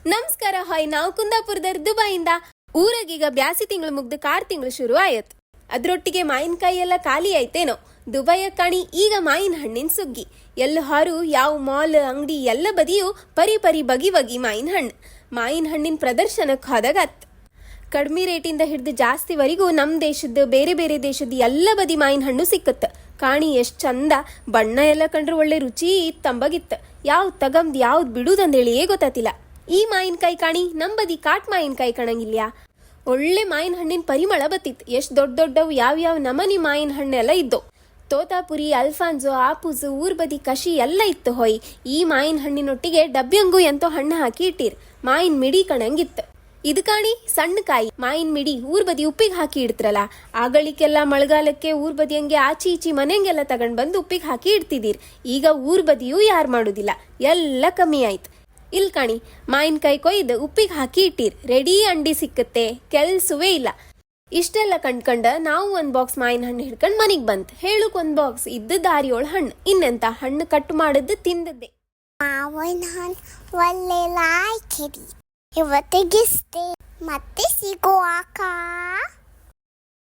ನಮಸ್ಕಾರ. ಹಾಯ್, ನಾವು ಕುಂದಾಪುರದವ್ರ ದುಬೈಯಿಂದ. ಊರಾಗೀಗ ಬ್ಯಾಸಿ ತಿಂಗಳು ಮುಗ್ದು 4 ತಿಂಗಳು ಶುರು ಆಯತ್. ಅದ್ರೊಟ್ಟಿಗೆ ಮಾವಿನಕಾಯಿ ಎಲ್ಲ ಖಾಲಿ ಆಯ್ತೇನೋ. ದುಬೈಯ ಕಾಣಿ ಈಗ ಮಾವಿನ ಹಣ್ಣಿನ ಸುಗ್ಗಿ. ಎಲ್ಲ ಹಾರು ಯಾವ ಮಾಲ್ ಅಂಗಡಿ ಎಲ್ಲ ಬದಿಯೂ ಪರಿ ಪರಿ ಬಗಿ ಬಗಿ ಮಾವಿನ ಹಣ್ಣಿನ ಪ್ರದರ್ಶನಕ್ಕೆ ಹೋದಾಗತ್. ಕಡಿಮೆ ರೇಟಿಂದ ಹಿಡಿದು ಜಾಸ್ತಿವರೆಗೂ ನಮ್ಮ ದೇಶದ ಬೇರೆ ಬೇರೆ ದೇಶದ ಎಲ್ಲ ಬದಿ ಮಾವಿನ ಹಣ್ಣು ಸಿಕ್ಕತ್ತ. ಕಾಣಿ ಎಷ್ಟು ಚಂದ, ಬಣ್ಣ ಎಲ್ಲ ಕಂಡ್ರೆ ಒಳ್ಳೆ ರುಚಿ ತಂಬಗಿತ್ತು. ಯಾವ್ದು ತಗಮ್ದು ಯಾವ್ದು ಬಿಡುದಂದೇಳಿಯೇ ಗೊತ್ತಾತಿಲ್ಲ. ಈ ಮಾವಿನಕಾಯಿ ಕಾಣಿ ನಮ್ಮ ಬದಿ ಕಾಟ್ ಮಾವಿನಕಾಯಿ ಕಾಣಂಗಿಲ್ಲ. ಒಳ್ಳೆ ಮಾವಿನ ಹಣ್ಣಿನ ಪರಿಮಳ ಬತ್ತಿತ್ತು. ಎಷ್ಟು ದೊಡ್ಡ ದೊಡ್ಡವು ಯಾವ್ಯಾವ ನಮನಿ ಮಾವಿನ ಹಣ್ಣೆಲ್ಲ ಇದ್ದವು. ತೋತಾಪುರಿ, ಅಲ್ಫಾನ್ಸೋ, ಆಪೂಸು, ಊರ್ ಬದಿ ಕಷಿ ಎಲ್ಲ ಇತ್ತು ಹೊಯ್. ಈ ಮಾವಿನ ಹಣ್ಣಿನೊಟ್ಟಿಗೆ ಡಬ್ಬಿಯಂಗು ಎಂತೋ ಹಣ್ಣು ಹಾಕಿ ಇಟ್ಟಿರ್. ಮಾವಿನ ಮಿಡಿ ಕಣಂಗಿತ್ತು. ಇದು ಕಾಣಿ ಸಣ್ಣ ಕಾಯಿ ಮಾವಿನ ಮಿಡಿ. ಊರ್ ಬದಿ ಉಪ್ಪಿಗೆ ಹಾಕಿ ಇಡ್ತ್ರಲ್ಲ, ಆಗಳಿಗೆಲ್ಲ ಮಳೆಗಾಲಕ್ಕೆ ಊರ್ ಬದಿ ಹಂಗೆ ಆಚಿ ಈಚಿ ಮನೆಂಗೆಲ್ಲ ತಗೊಂಡ್ ಬಂದು ಉಪ್ಪಿಗೆ ಹಾಕಿ ಇಡ್ತಿದ್ದೀರ್. ಈಗ ಊರ್ ಬದಿಯೂ ಯಾರು ಮಾಡುದಿಲ್ಲ, ಎಲ್ಲ ಕಮ್ಮಿ ಆಯ್ತು. ಇಲ್ ಕಾಣಿ ಮಾವಿನಕಾಯಿ ಕೊಯ್ದು ಉಪ್ಪಿಗೆ ಹಾಕಿ ಇಟ್ಟಿರ್. ರೆಡಿ ಅಂಡಿ ಸಿಕ್ಕತ್ತೆ, ಕೆಲ್ಸುವೇ ಇಲ್ಲ. ಇಷ್ಟೆಲ್ಲ ಕಂಡ್ಕಂಡ ನಾವು ಒಂದ್ ಬಾಕ್ಸ್ ಮಾವಿನ ಹಣ್ಣು ಹಿಡ್ಕೊಂಡ್ ಮನಿಗ್ ಬಂತ್. ಹೇಳುಕ್ ಒಂದ್ ಬಾಕ್ಸ್ ಇದ್ದ ದಾರಿಯೋಳ ಹಣ್ಣು. ಇನ್ನೆಂತ ಹಣ್ಣು ಕಟ್ ಮಾಡಿದ್ದು ತಿಂದದ್ದೆ. ಮಾವಿನ ಹಣ್ಣು ಒಳ್ಳೆ ಲಾಯ್ಕಿರಿ. ಇವತ್ತಿಗಿಷ್ಟೇ, ಮತ್ತೆ ಸಿಗುವಾಕ.